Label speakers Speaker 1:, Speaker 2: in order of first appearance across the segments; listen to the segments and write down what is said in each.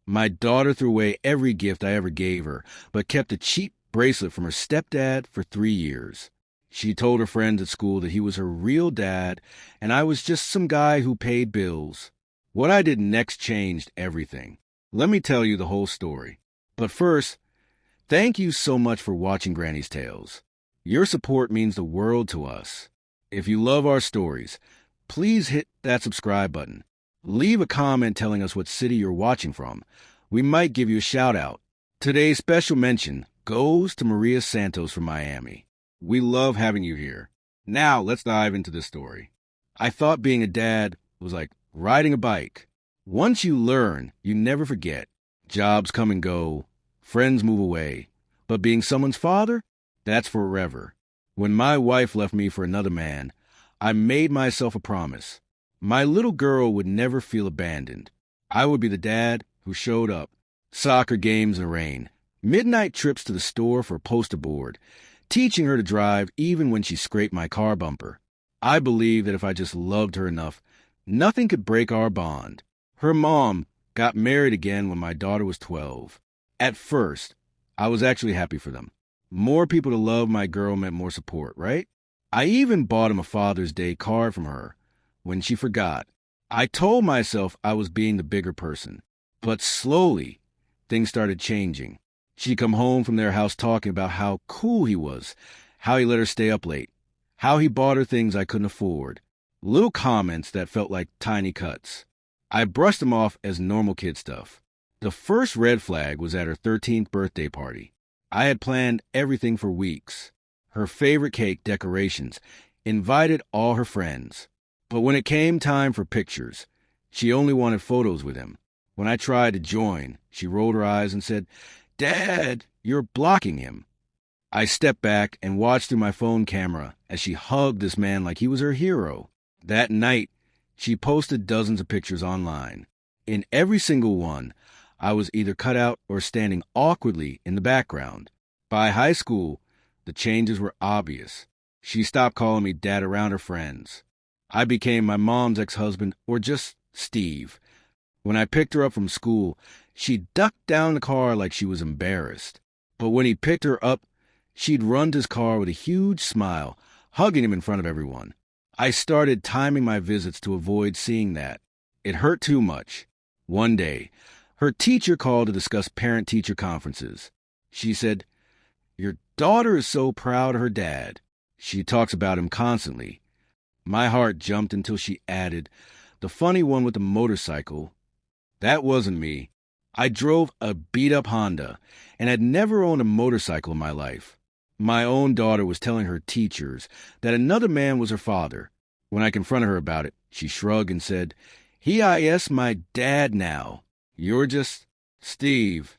Speaker 1: My daughter threw away every gift I ever gave her, but kept a cheap bracelet from her stepdad for 3 years. She told her friends at school that he was her real dad, and I was just some guy who paid bills. What I did next changed everything. Let me tell you the whole story. But first, thank you so much for watching Granny's Tales. Your support means the world to us. If you love our stories, please hit that subscribe button. Leave a comment telling us what city you're watching from. We might give you a shout out. Today's special mention goes to Maria Santos from Miami. We love having you here. Now let's dive into this story. I thought being a dad was like riding a bike. Once you learn, you never forget. Jobs come and go, friends move away. But being someone's father, that's forever. When my wife left me for another man, I made myself a promise. My little girl would never feel abandoned. I would be the dad who showed up. Soccer games in the rain, midnight trips to the store for a poster board, teaching her to drive even when she scraped my car bumper. I believe that if I just loved her enough, nothing could break our bond. Her mom got married again when my daughter was 12. At first, I was actually happy for them. More people to love my girl meant more support, right? I even bought him a Father's Day card from her when she forgot. I told myself I was being the bigger person. But slowly, things started changing. She'd come home from their house talking about how cool he was, how he let her stay up late, how he bought her things I couldn't afford. Little comments that felt like tiny cuts. I brushed them off as normal kid stuff. The first red flag was at her 13th birthday party. I had planned everything for weeks. Her favorite cake, decorations, invited all her friends. But when it came time for pictures, she only wanted photos with him. When I tried to join, she rolled her eyes and said, "Dad, you're blocking him." I stepped back and watched through my phone camera as she hugged this man like he was her hero. That night, she posted dozens of pictures online. In every single one, I was either cut out or standing awkwardly in the background. By high school, the changes were obvious. She stopped calling me dad around her friends. I became my mom's ex-husband, or just Steve. When I picked her up from school, she ducked down the car like she was embarrassed. But when he picked her up, she'd run to his car with a huge smile, hugging him in front of everyone. I started timing my visits to avoid seeing that. It hurt too much. One day, her teacher called to discuss parent-teacher conferences. She said, "Your daughter is so proud of her dad. She talks about him constantly." My heart jumped until she added, "The funny one with the motorcycle." That wasn't me. I drove a beat-up Honda and had never owned a motorcycle in my life. My own daughter was telling her teachers that another man was her father. When I confronted her about it, she shrugged and said, "He is my dad now. You're just Steve."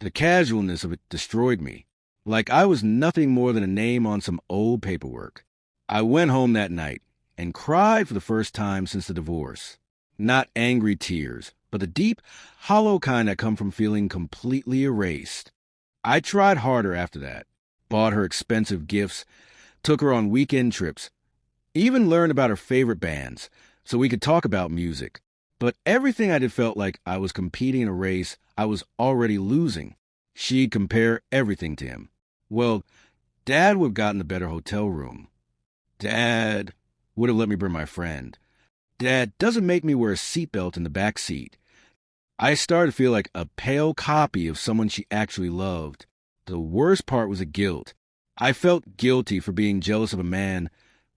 Speaker 1: The casualness of it destroyed me, like I was nothing more than a name on some old paperwork. I went home that night and cried for the first time since the divorce. Not angry tears, but the deep, hollow kind that come from feeling completely erased. I tried harder after that, bought her expensive gifts, took her on weekend trips, even learned about her favorite bands so we could talk about music. But everything I did felt like I was competing in a race I was already losing. She'd compare everything to him. Well, Dad would have gotten the better hotel room. Dad would have let me bring my friend. Dad doesn't make me wear a seatbelt in the back seat. I started to feel like a pale copy of someone she actually loved. The worst part was the guilt. I felt guilty for being jealous of a man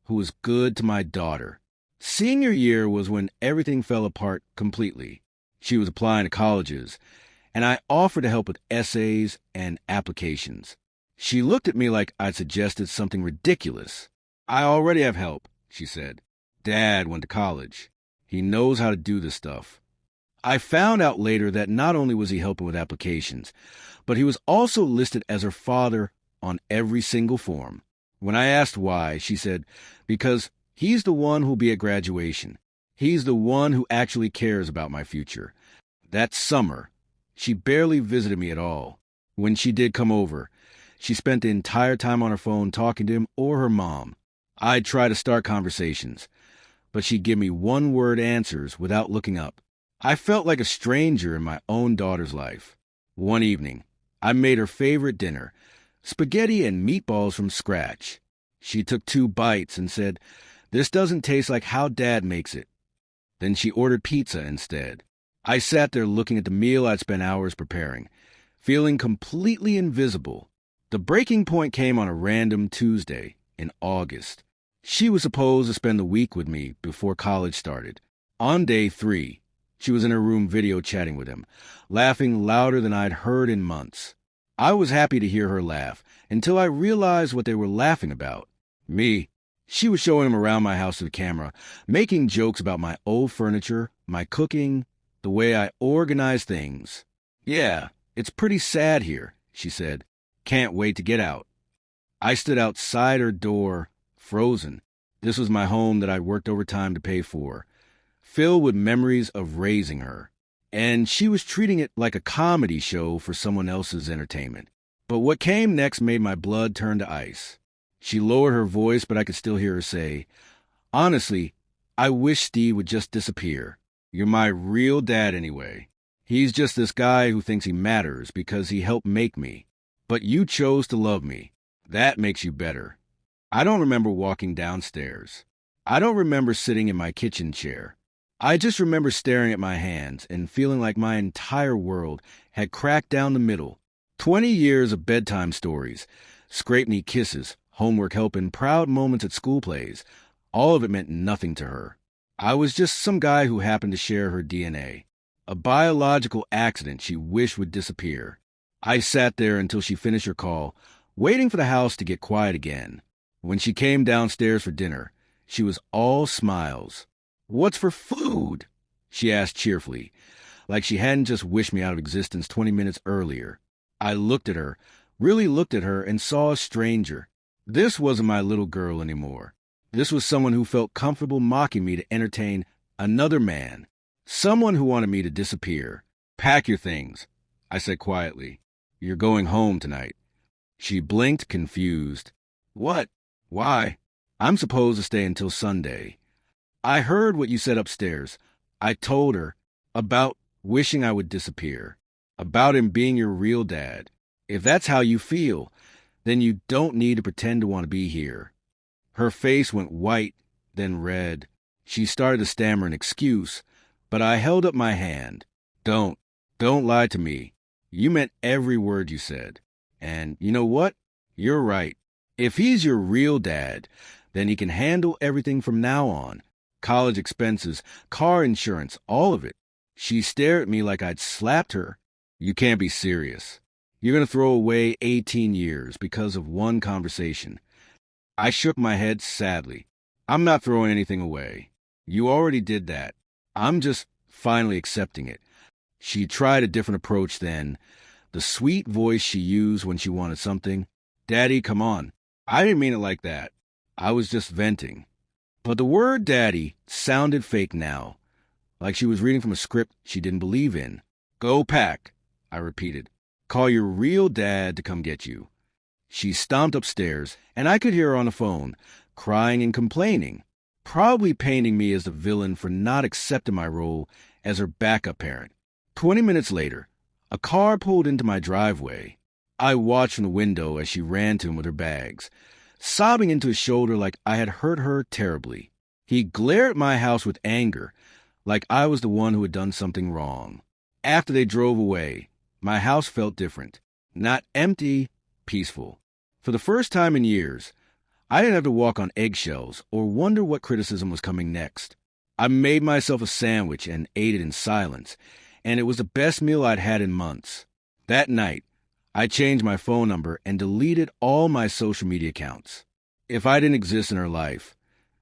Speaker 1: who was good to my daughter. Senior year was when everything fell apart completely. She was applying to colleges, and I offered to help with essays and applications. She looked at me like I'd suggested something ridiculous. "I already have help," she said. "Dad went to college. He knows how to do this stuff." I found out later that not only was he helping with applications, but he was also listed as her father on every single form. When I asked why, she said, "Because he's the one who'll be at graduation. He's the one who actually cares about my future." That summer, she barely visited me at all. When she did come over, she spent the entire time on her phone talking to him or her mom. I'd try to start conversations, but she'd give me one-word answers without looking up. I felt like a stranger in my own daughter's life. One evening, I made her favorite dinner, spaghetti and meatballs from scratch. She took 2 bites and said, "This doesn't taste like how Dad makes it." Then she ordered pizza instead. I sat there looking at the meal I'd spent hours preparing, feeling completely invisible. The breaking point came on a random Tuesday in August. She was supposed to spend the week with me before college started. On day 3, she was in her room video chatting with him, laughing louder than I'd heard in months. I was happy to hear her laugh until I realized what they were laughing about. Me. She was showing him around my house to the camera, making jokes about my old furniture, my cooking, the way I organize things. "Yeah, it's pretty sad here," she said. "Can't wait to get out." I stood outside her door, frozen. This was my home that I'd worked overtime to pay for, filled with memories of raising her. And she was treating it like a comedy show for someone else's entertainment. But what came next made my blood turn to ice. She lowered her voice, but I could still hear her say, "Honestly, I wish Steve would just disappear. You're my real dad anyway. He's just this guy who thinks he matters because he helped make me. But you chose to love me. That makes you better." I don't remember walking downstairs. I don't remember sitting in my kitchen chair. I just remember staring at my hands and feeling like my entire world had cracked down the middle. 20 years of bedtime stories, scrape-knee kisses, homework help, and proud moments at school plays. All of it meant nothing to her. I was just some guy who happened to share her DNA. A biological accident she wished would disappear. I sat there until she finished her call, waiting for the house to get quiet again. When she came downstairs for dinner, she was all smiles. "What's for food?" she asked cheerfully, like she hadn't just wished me out of existence 20 minutes earlier. I looked at her, really looked at her, and saw a stranger. This wasn't my little girl anymore. This was someone who felt comfortable mocking me to entertain another man, someone who wanted me to disappear. "Pack your things," I said quietly. "You're going home tonight." She blinked, confused. "What? Why? I'm supposed to stay until Sunday." "I heard what you said upstairs." I told her about wishing I would disappear, about him being your real dad. "If that's how you feel, then you don't need to pretend to want to be here." Her face went white, then red. She started to stammer an excuse, but I held up my hand. Don't lie to me. You meant every word you said. And you know what? You're right. If he's your real dad, then he can handle everything from now on. College expenses, car insurance, all of it." She stared at me like I'd slapped her. "You can't be serious. You're going to throw away 18 years because of one conversation." I shook my head sadly. "I'm not throwing anything away. You already did that. I'm just finally accepting it." She tried a different approach then. The sweet voice she used when she wanted something. "Daddy, come on." I didn't mean it like that. I was just venting. But the word daddy sounded fake now, like she was reading from a script she didn't believe in. "Go pack," I repeated. "Call your real dad to come get you." She stomped upstairs, and I could hear her on the phone, crying and complaining, probably painting me as the villain for not accepting my role as her backup parent. 20 minutes later, a car pulled into my driveway. I watched from the window as she ran to him with her bags, sobbing into his shoulder like I had hurt her terribly. He glared at my house with anger, like I was the one who had done something wrong. After they drove away, my house felt different. Not empty, peaceful. For the first time in years, I didn't have to walk on eggshells or wonder what criticism was coming next. I made myself a sandwich and ate it in silence, and it was the best meal I'd had in months. That night, I changed my phone number and deleted all my social media accounts. If I didn't exist in her life,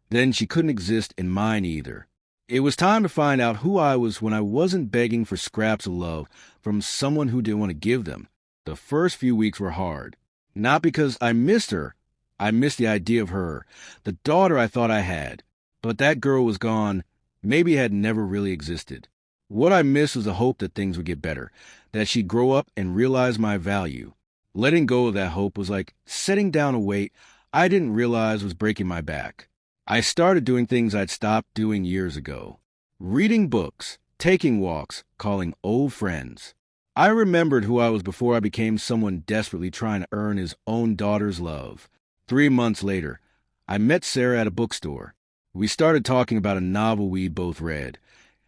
Speaker 1: then she couldn't exist in mine either. It was time to find out who I was when I wasn't begging for scraps of love from someone who didn't want to give them. The first few weeks were hard. Not because I missed her. I missed the idea of her, the daughter I thought I had. But that girl was gone, maybe had never really existed. What I missed was the hope that things would get better, that she'd grow up and realize my value. Letting go of that hope was like setting down a weight I didn't realize was breaking my back. I started doing things I'd stopped doing years ago. Reading books, taking walks, calling old friends. I remembered who I was before I became someone desperately trying to earn his own daughter's love. 3 months later, I met Sarah at a bookstore. We started talking about a novel we both read,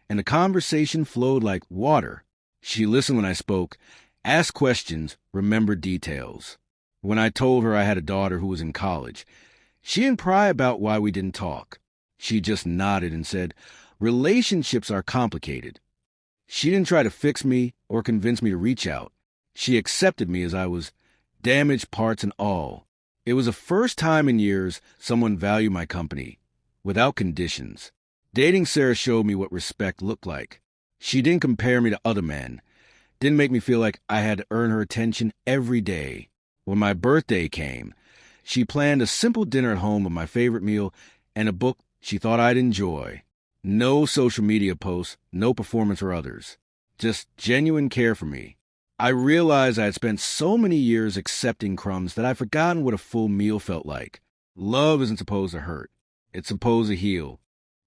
Speaker 1: and the conversation flowed like water. She listened when I spoke, asked questions, remembered details. When I told her I had a daughter who was in college, she didn't pry about why we didn't talk. She just nodded and said, "Relationships are complicated." She didn't try to fix me or convince me to reach out. She accepted me as I was, damaged parts and all. It was the first time in years someone valued my company, without conditions. Dating Sarah showed me what respect looked like. She didn't compare me to other men, didn't make me feel like I had to earn her attention every day. When my birthday came, she planned a simple dinner at home with my favorite meal and a book she thought I'd enjoy. No social media posts, no performance or others. Just genuine care for me. I realized I had spent so many years accepting crumbs that I'd forgotten what a full meal felt like. Love isn't supposed to hurt. It's supposed to heal.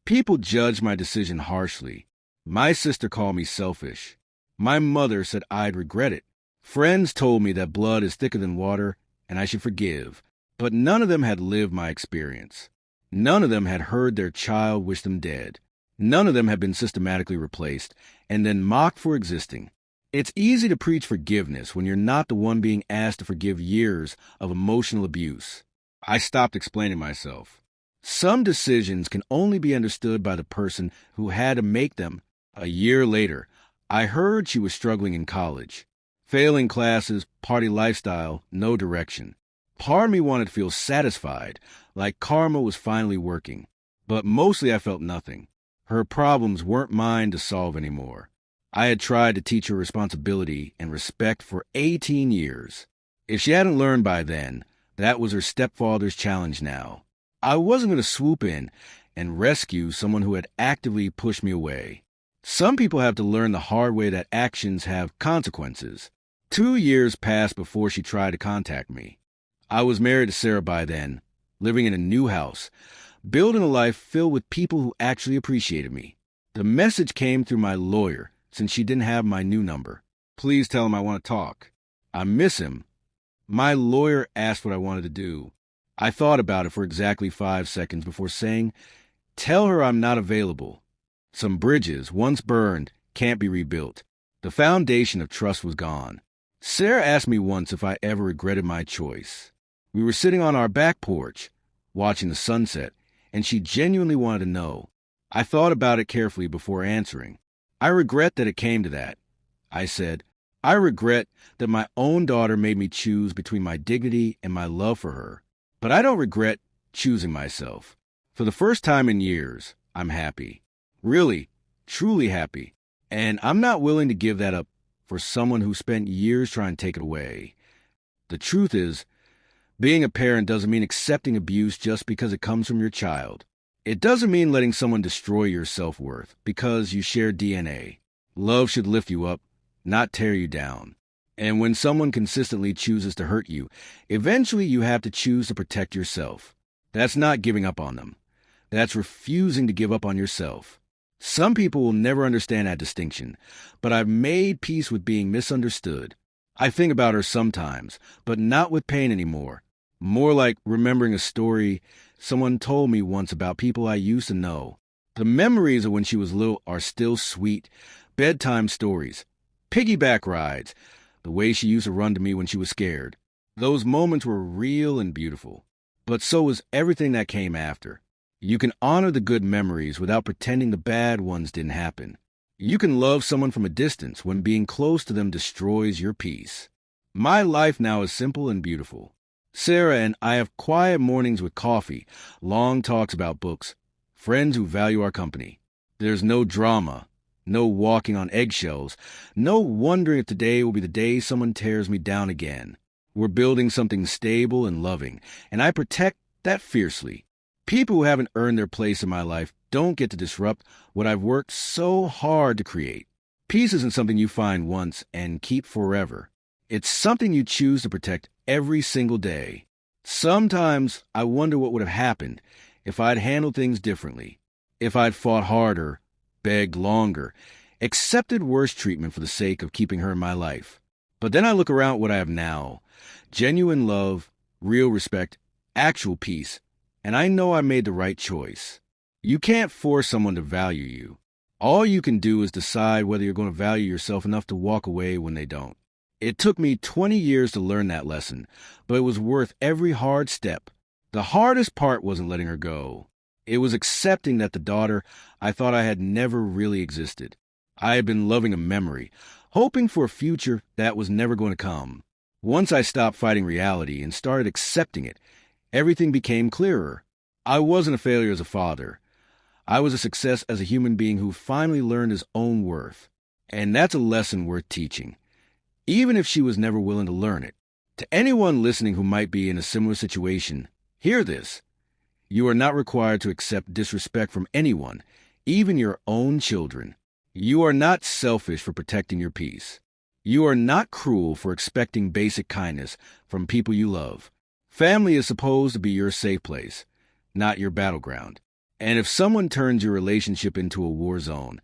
Speaker 1: People judged my decision harshly. My sister called me selfish. My mother said I'd regret it. Friends told me that blood is thicker than water and I should forgive. But none of them had lived my experience. None of them had heard their child wish them dead. None of them had been systematically replaced and then mocked for existing. It's easy to preach forgiveness when you're not the one being asked to forgive years of emotional abuse. I stopped explaining myself. Some decisions can only be understood by the person who had to make them. A year later, I heard she was struggling in college. Failing classes, party lifestyle, no direction. Part of me wanted to feel satisfied, like karma was finally working. But mostly I felt nothing. Her problems weren't mine to solve anymore. I had tried to teach her responsibility and respect for 18 years. If she hadn't learned by then, that was her stepfather's challenge now. I wasn't going to swoop in and rescue someone who had actively pushed me away. Some people have to learn the hard way that actions have consequences. 2 years passed before she tried to contact me. I was married to Sarah by then, living in a new house, building a life filled with people who actually appreciated me. The message came through my lawyer, since she didn't have my new number. "Please tell him I want to talk. I miss him." My lawyer asked what I wanted to do. I thought about it for exactly 5 seconds before saying, "Tell her I'm not available." Some bridges, once burned, can't be rebuilt. The foundation of trust was gone. Sarah asked me once if I ever regretted my choice. We were sitting on our back porch, watching the sunset, and she genuinely wanted to know. I thought about it carefully before answering. "I regret that it came to that." I said, "I regret that my own daughter made me choose between my dignity and my love for her. But I don't regret choosing myself. For the first time in years, I'm happy. Really, truly happy. And I'm not willing to give that up for someone who spent years trying to take it away. The truth is, being a parent doesn't mean accepting abuse just because it comes from your child. It doesn't mean letting someone destroy your self-worth because you share DNA. Love should lift you up, not tear you down. And when someone consistently chooses to hurt you, eventually you have to choose to protect yourself. That's not giving up on them. That's refusing to give up on yourself. Some people will never understand that distinction, but I've made peace with being misunderstood. I think about her sometimes, but not with pain anymore. More like remembering a story someone told me once about people I used to know. The memories of when she was little are still sweet. Bedtime stories, piggyback rides, the way she used to run to me when she was scared. Those moments were real and beautiful. But so was everything that came after. You can honor the good memories without pretending the bad ones didn't happen. You can love someone from a distance when being close to them destroys your peace. My life now is simple and beautiful. Sarah and I have quiet mornings with coffee, long talks about books, friends who value our company. There's no drama, no walking on eggshells, no wondering if today will be the day someone tears me down again. We're building something stable and loving, and I protect that fiercely. People who haven't earned their place in my life don't get to disrupt what I've worked so hard to create. Peace isn't something you find once and keep forever. It's something you choose to protect every single day. Sometimes I wonder what would have happened if I'd handled things differently, if I'd fought harder, begged longer, accepted worse treatment for the sake of keeping her in my life. But then I look around at what I have now: genuine love, real respect, actual peace, and I know I made the right choice. You can't force someone to value you. All you can do is decide whether you're going to value yourself enough to walk away when they don't. It took me 20 years to learn that lesson, but it was worth every hard step. The hardest part wasn't letting her go. It was accepting that the daughter I thought I had never really existed. I had been loving a memory, hoping for a future that was never going to come. Once I stopped fighting reality and started accepting it, everything became clearer. I wasn't a failure as a father. I was a success as a human being who finally learned his own worth. And that's a lesson worth teaching, even if she was never willing to learn it. To anyone listening who might be in a similar situation, hear this. You are not required to accept disrespect from anyone, even your own children. You are not selfish for protecting your peace. You are not cruel for expecting basic kindness from people you love. Family is supposed to be your safe place, not your battleground. And if someone turns your relationship into a war zone,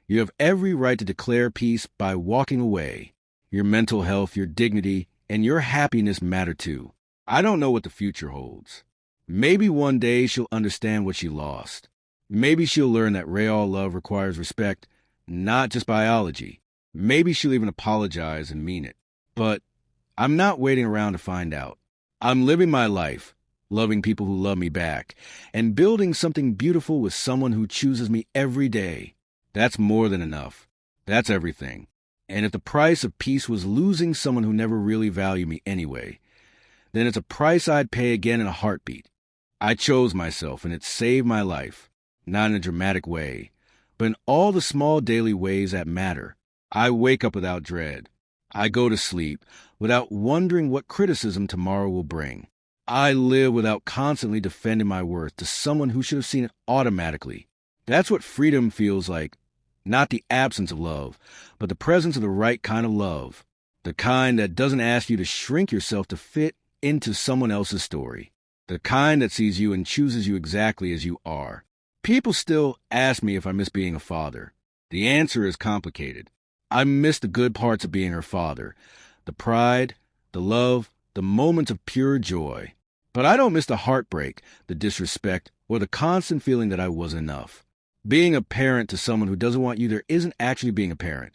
Speaker 1: you have every right to declare peace by walking away. Your mental health, your dignity, and your happiness matter too. I don't know what the future holds. Maybe one day she'll understand what she lost. Maybe she'll learn that real love requires respect, not just biology. Maybe she'll even apologize and mean it. But I'm not waiting around to find out. I'm living my life, loving people who love me back, and building something beautiful with someone who chooses me every day. That's more than enough. That's everything. And if the price of peace was losing someone who never really valued me anyway, then it's a price I'd pay again in a heartbeat. I chose myself, and it saved my life. Not in a dramatic way, but in all the small daily ways that matter. I wake up without dread. I go to sleep without wondering what criticism tomorrow will bring. I live without constantly defending my worth to someone who should have seen it automatically. That's what freedom feels like. Not the absence of love, but the presence of the right kind of love. The kind that doesn't ask you to shrink yourself to fit into someone else's story. The kind that sees you and chooses you exactly as you are. People still ask me if I miss being a father. The answer is complicated. I miss the good parts of being her father. The pride, the love, the moments of pure joy. But I don't miss the heartbreak, the disrespect, or the constant feeling that I wasn't enough. Being a parent to someone who doesn't want you there isn't actually being a parent.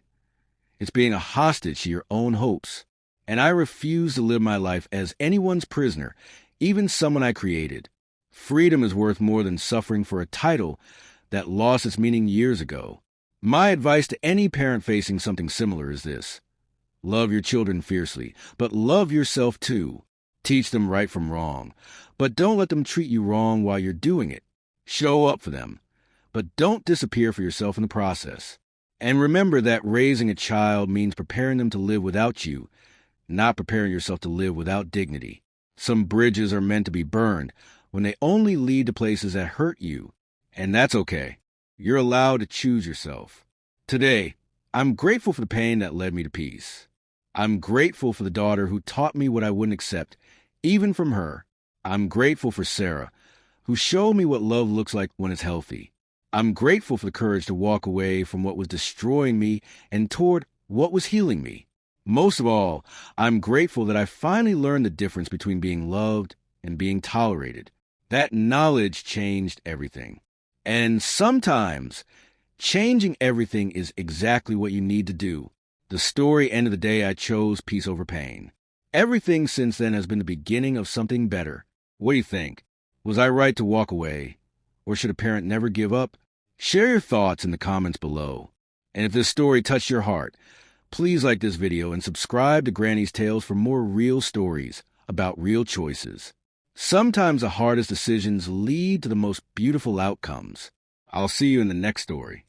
Speaker 1: It's being a hostage to your own hopes. And I refuse to live my life as anyone's prisoner, even someone I created. Freedom is worth more than suffering for a title that lost its meaning years ago. My advice to any parent facing something similar is this. Love your children fiercely, but love yourself too. Teach them right from wrong, but don't let them treat you wrong while you're doing it. Show up for them, but don't disappear for yourself in the process. And remember that raising a child means preparing them to live without you, not preparing yourself to live without dignity. Some bridges are meant to be burned when they only lead to places that hurt you, and that's okay. You're allowed to choose yourself. Today, I'm grateful for the pain that led me to peace. I'm grateful for the daughter who taught me what I wouldn't accept, even from her. I'm grateful for Sarah, who showed me what love looks like when it's healthy. I'm grateful for the courage to walk away from what was destroying me and toward what was healing me. Most of all, I'm grateful that I finally learned the difference between being loved and being tolerated. That knowledge changed everything. And sometimes, changing everything is exactly what you need to do. The story ended the day I chose peace over pain. Everything since then has been the beginning of something better. What do you think? Was I right to walk away? Or should a parent never give up? Share your thoughts in the comments below. And if this story touched your heart, please like this video and subscribe to Granny's Tales for more real stories about real choices. Sometimes the hardest decisions lead to the most beautiful outcomes. I'll see you in the next story.